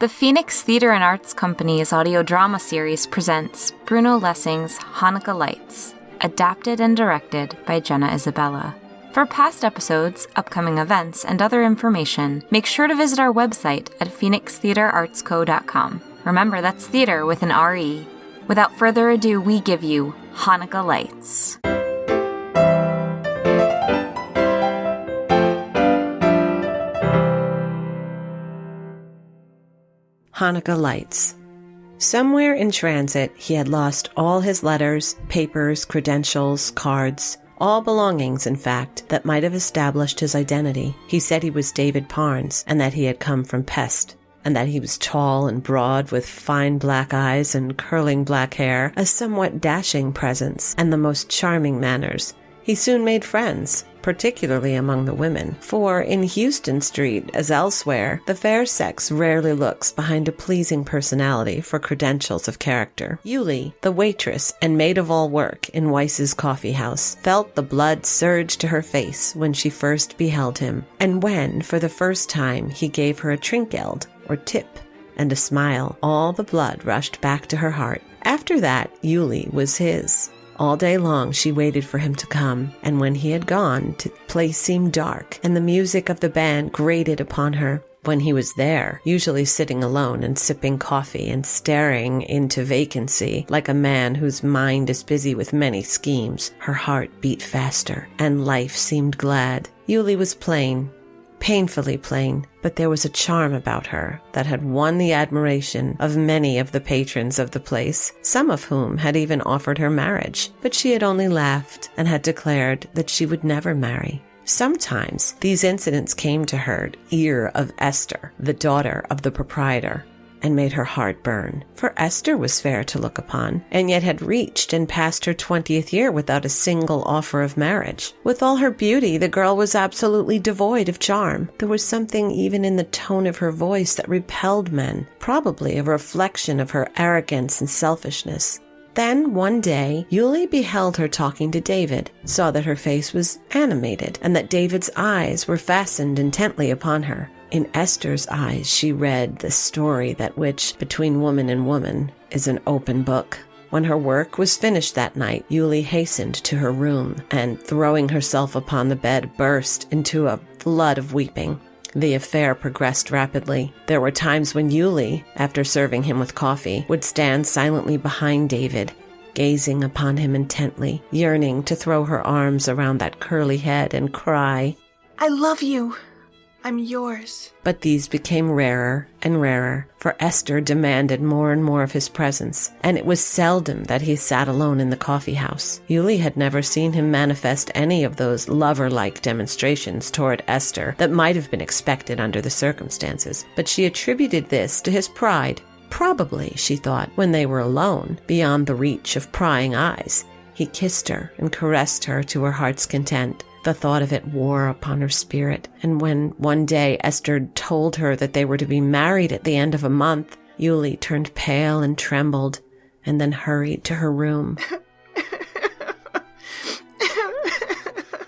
The Phoenix Theatre and Arts Company's audio drama series presents Bruno Lessing's Hanukkah Lights, adapted and directed by Jenna Isabella. For past episodes, upcoming events, and other information, make sure to visit our website at phoenixtheatreartsco.com. Remember, that's theater with an R-E. Without further ado, we give you Hanukkah Lights. Hanukkah Lights. Somewhere in transit, he had lost all his letters, papers, credentials, cards, all belongings, in fact, that might have established his identity. He said he was David Parnes, and that he had come from Pest, and that he was tall and broad with fine black eyes and curling black hair, a somewhat dashing presence, and the most charming manners. He soon made friends, particularly among the women, for in Houston Street, as elsewhere, the fair sex rarely looks behind a pleasing personality for credentials of character. Yulie, the waitress and maid-of-all-work in Weiss's coffee house, felt the blood surge to her face when she first beheld him, and when, for the first time, he gave her a trinkgeld, or tip, and a smile, all the blood rushed back to her heart. After that, Yulie was his. All day long she waited for him to come, and when he had gone, the place seemed dark, and the music of the band grated upon her. When he was there, usually sitting alone and sipping coffee and staring into vacancy like a man whose mind is busy with many schemes, her heart beat faster, and life seemed glad. Yulie was plain, painfully plain, but there was a charm about her that had won the admiration of many of the patrons of the place, some of whom had even offered her marriage, but she had only laughed and had declared that she would never marry. Sometimes these incidents came to her ear of Esther, the daughter of the proprietor, and made her heart burn. For Esther was fair to look upon, and yet had reached and passed her 20th year without a single offer of marriage. With all her beauty, the girl was absolutely devoid of charm. There was something even in the tone of her voice that repelled men, probably a reflection of her arrogance and selfishness. Then, one day, Yulie beheld her talking to David, saw that her face was animated, and that David's eyes were fastened intently upon her. In Esther's eyes she read the story that which, between woman and woman, is an open book. When her work was finished that night, Yulie hastened to her room, and, throwing herself upon the bed, burst into a flood of weeping. The affair progressed rapidly. There were times when Yulie, after serving him with coffee, would stand silently behind David, gazing upon him intently, yearning to throw her arms around that curly head and cry, "I love you. I'm yours." But these became rarer and rarer, for Esther demanded more and more of his presence, and it was seldom that he sat alone in the coffee house. Yulie had never seen him manifest any of those lover-like demonstrations toward Esther that might have been expected under the circumstances, but she attributed this to his pride. Probably, she thought, when they were alone, beyond the reach of prying eyes, he kissed her and caressed her to her heart's content. The thought of it wore upon her spirit, and when one day Esther told her that they were to be married at the end of a month, Yulie turned pale and trembled, and then hurried to her room.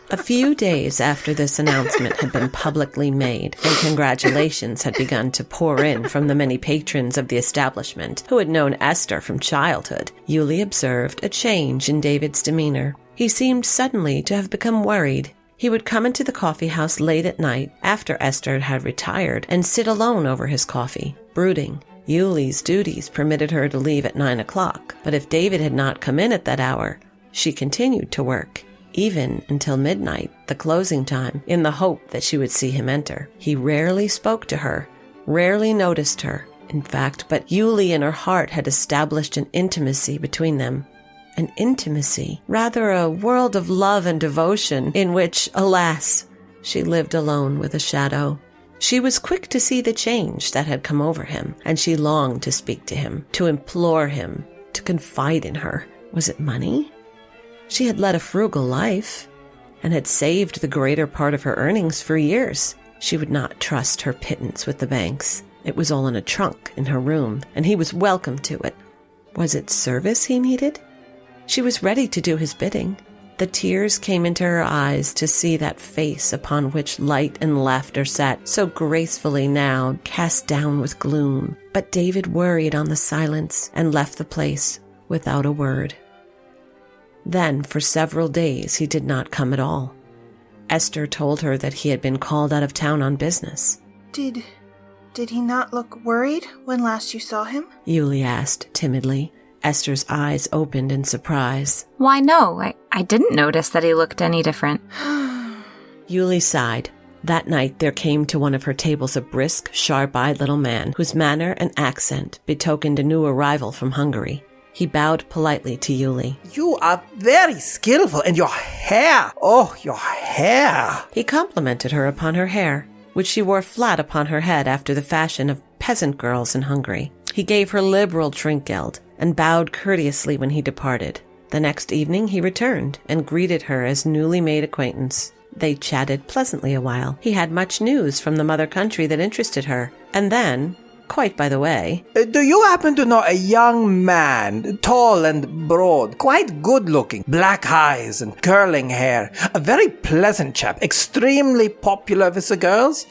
A few days after this announcement had been publicly made, and congratulations had begun to pour in from the many patrons of the establishment who had known Esther from childhood, Yulie observed a change in David's demeanor. He seemed suddenly to have become worried. He would come into the coffee house late at night, after Esther had retired, and sit alone over his coffee, brooding. Yulie's duties permitted her to leave at 9 o'clock, but if David had not come in at that hour, she continued to work, even until midnight, the closing time, in the hope that she would see him enter. He rarely spoke to her, rarely noticed her, in fact, but Yulie in her heart had established an intimacy between them. An intimacy, rather a world of love and devotion in which, alas, she lived alone with a shadow. She was quick to see the change that had come over him, and she longed to speak to him, to implore him, to confide in her. Was it money? She had led a frugal life, and had saved the greater part of her earnings for years. She would not trust her pittance with the banks. It was all in a trunk in her room, and he was welcome to it. Was it service he needed? She was ready to do his bidding. The tears came into her eyes to see that face upon which light and laughter sat so gracefully now cast down with gloom. But David worried on the silence and left the place without a word. Then for several days he did not come at all. Esther told her that he had been called out of town on business. Did he not look worried when last you saw him? Yulie asked timidly. Esther's eyes opened in surprise. Why, no, I didn't notice that he looked any different. Yulie sighed. That night there came to one of her tables a brisk, sharp-eyed little man whose manner and accent betokened a new arrival from Hungary. He bowed politely to Yulie. You are very skillful, and your hair, your hair. He complimented her upon her hair, which she wore flat upon her head after the fashion of peasant girls in Hungary. He gave her liberal trinkgeld and bowed courteously when he departed. The next evening he returned and greeted her as newly made acquaintance. They chatted pleasantly a while. He had much news from the mother country that interested her. And then, quite by the way, do you happen to know a young man, tall and broad, quite good-looking, black eyes and curling hair, a very pleasant chap, extremely popular with the girls?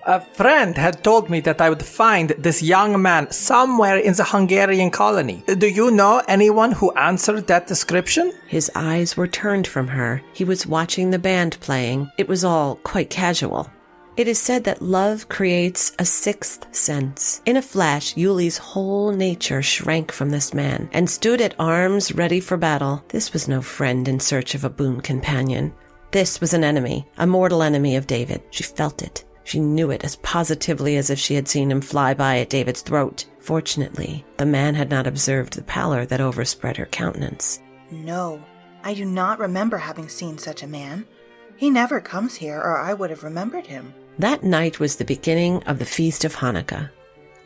A friend had told me that I would find this young man somewhere in the Hungarian colony. Do you know anyone who answered that description? His eyes were turned from her. He was watching the band playing. It was all quite casual. It is said that love creates a sixth sense. In a flash, Yulie's whole nature shrank from this man and stood at arms ready for battle. This was no friend in search of a boon companion. This was an enemy, a mortal enemy of David. She felt it. She knew it as positively as if she had seen him fly by at David's throat. Fortunately, the man had not observed the pallor that overspread her countenance. No, I do not remember having seen such a man. He never comes here, or I would have remembered him. That night was the beginning of the Feast of Hanukkah,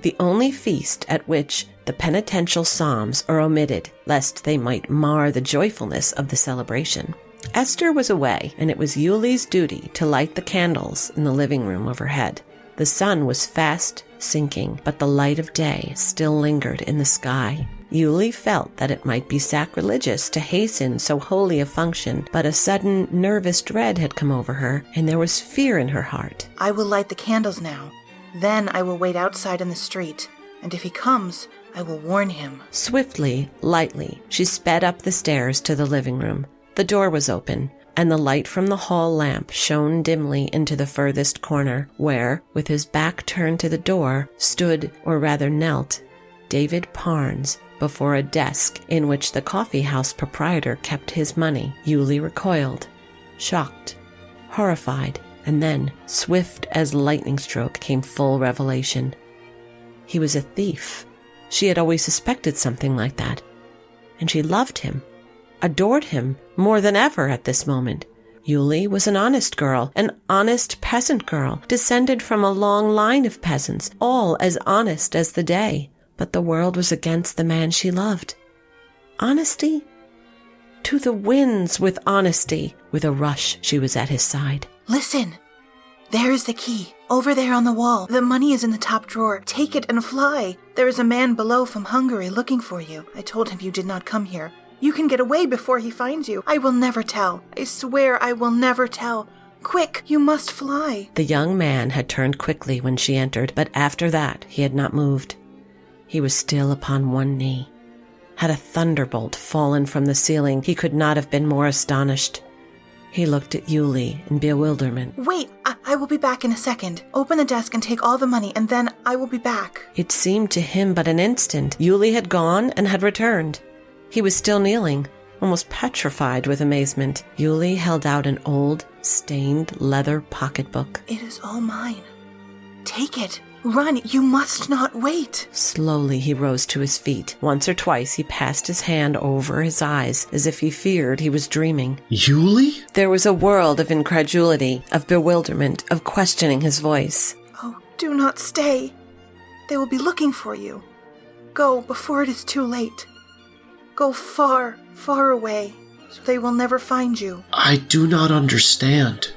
the only feast at which the penitential psalms are omitted, lest they might mar the joyfulness of the celebration. Esther was away, and it was Yulie's duty to light the candles in the living room overhead. The sun was fast sinking, but the light of day still lingered in the sky. Yulie felt that it might be sacrilegious to hasten so holy a function, but a sudden nervous dread had come over her, and there was fear in her heart. I will light the candles now. Then I will wait outside in the street, and if he comes, I will warn him. Swiftly, lightly, she sped up the stairs to the living room. The door was open, and the light from the hall lamp shone dimly into the furthest corner, where, with his back turned to the door, stood, or rather knelt, David Parnes, before a desk in which the coffee-house proprietor kept his money. Yulie recoiled, shocked, horrified, and then, swift as lightning stroke, came full revelation. He was a thief. She had always suspected something like that. And she loved him, adored him more than ever at this moment. Yulie was an honest girl, an honest peasant girl, descended from a long line of peasants, all as honest as the day. But the world was against the man she loved. Honesty? To the winds with honesty. With a rush, she was at his side. Listen! There is the key, over there on the wall. The money is in the top drawer. Take it and fly. There is a man below from Hungary looking for you. I told him you did not come here. You can get away before he finds you. I will never tell. I swear I will never tell. Quick, you must fly. The young man had turned quickly when she entered, but after that he had not moved. He was still upon one knee. Had a thunderbolt fallen from the ceiling, he could not have been more astonished. He looked at Yulie in bewilderment. Wait, I will be back in a second. Open the desk and take all the money, and then I will be back. It seemed to him but an instant. Yulie had gone and had returned. He was still kneeling, almost petrified with amazement. Yulie held out an old, stained leather pocketbook. It is all mine. Take it. Run, you must not wait. Slowly he rose to his feet. Once or twice he passed his hand over his eyes as if he feared he was dreaming. Yulie? There was a world of incredulity, of bewilderment, of questioning his voice. Oh, do not stay. They will be looking for you. Go before it is too late. Go far, far away, so they will never find you. I do not understand.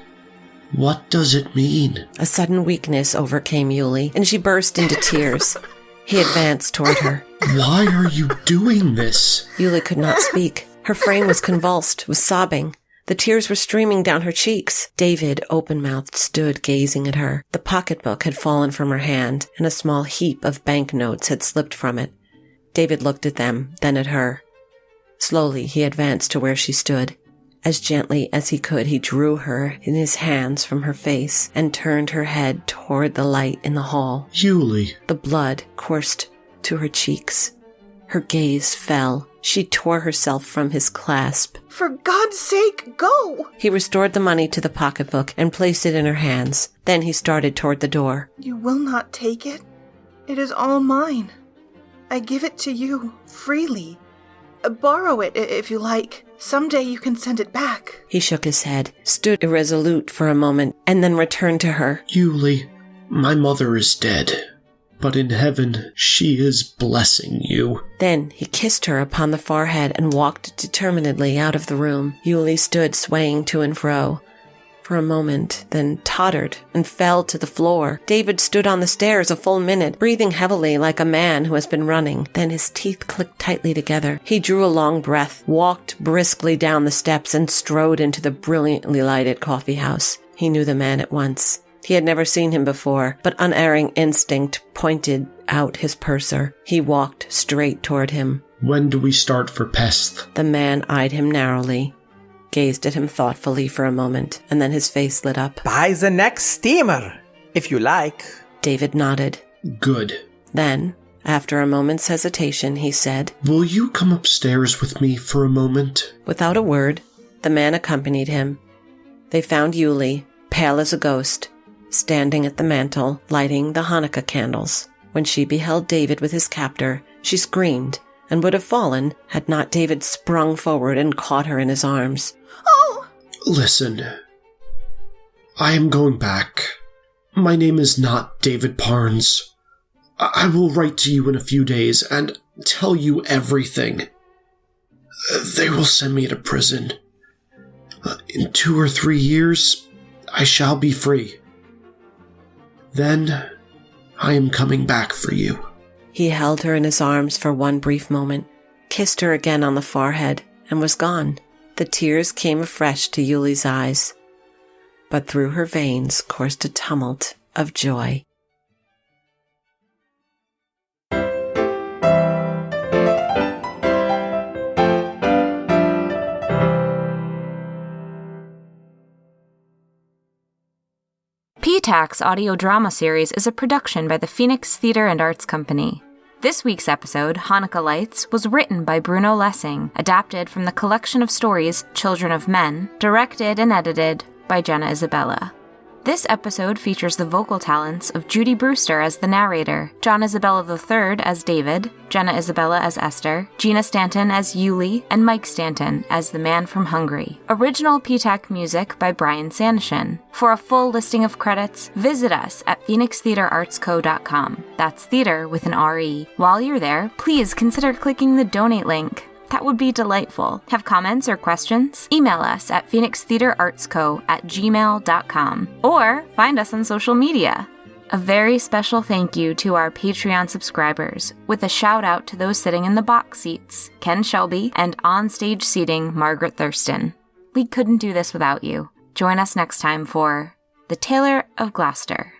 What does it mean? A sudden weakness overcame Yulie, and she burst into tears. He advanced toward her. Why are you doing this? Yulie could not speak. Her frame was convulsed with sobbing. The tears were streaming down her cheeks. David, open-mouthed, stood gazing at her. The pocketbook had fallen from her hand, and a small heap of banknotes had slipped from it. David looked at them, then at her. Slowly, he advanced to where she stood. As gently as he could, he drew her in his hands from her face and turned her head toward the light in the hall. Yulie. The blood coursed to her cheeks. Her gaze fell. She tore herself from his clasp. For God's sake, go! He restored the money to the pocketbook and placed it in her hands. Then he started toward the door. You will not take it? It is all mine. I give it to you freely. Borrow it if you like. Someday you can send it back. He shook his head, stood irresolute for a moment, and then returned to her. Yulie, my mother is dead, but in heaven she is blessing you. Then he kissed her upon the forehead and walked determinedly out of the room. Yulie stood swaying to and fro for a moment, then tottered and fell to the floor. David stood on the stairs a full minute, breathing heavily like a man who has been running. Then his teeth clicked tightly together. He drew a long breath, walked briskly down the steps, and strode into the brilliantly lighted coffee house. He knew the man at once. He had never seen him before, but unerring instinct pointed out his purser. He walked straight toward him. When do we start for Pest? The man eyed him narrowly, gazed at him thoughtfully for a moment, and then his face lit up. By the next steamer, if you like. David nodded. Good. Then, after a moment's hesitation, he said, Will you come upstairs with me for a moment? Without a word, the man accompanied him. They found Yulie, pale as a ghost, standing at the mantel, lighting the Hanukkah candles. When she beheld David with his captor, she screamed and would have fallen had not David sprung forward and caught her in his arms. Oh! Listen, I am going back. My name is not David Parnes. I will write to you in a few days and tell you everything. They will send me to prison. In 2 or 3 years, I shall be free. Then, I am coming back for you. He held her in his arms for one brief moment, kissed her again on the forehead, and was gone. The tears came afresh to Yulie's eyes, but through her veins coursed a tumult of joy. PTAC's audio drama series is a production by the Phoenix Theater and Arts Company. This week's episode, Hanukkah Lights, was written by Bruno Lessing, adapted from the collection of stories Children of Men, directed and edited by Jenna Isabella. This episode features the vocal talents of Judy Brewster as the narrator, John Isabella III as David, Jenna Isabella as Esther, Gina Stanton as Yulie, and Mike Stanton as the man from Hungary. Original PTAC music by Brian Sanishin. For a full listing of credits, visit us at phoenixtheaterartsco.com. That's theater with an R-E. While you're there, please consider clicking the donate link. That would be delightful. Have comments or questions? Email us at phoenixtheaterartsco@gmail.com or find us on social media. A very special thank you to our Patreon subscribers, with a shout out to those sitting in the box seats, Ken Shelby, and on-stage seating, Margaret Thurston. We couldn't do this without you. Join us next time for The Tailor of Gloucester.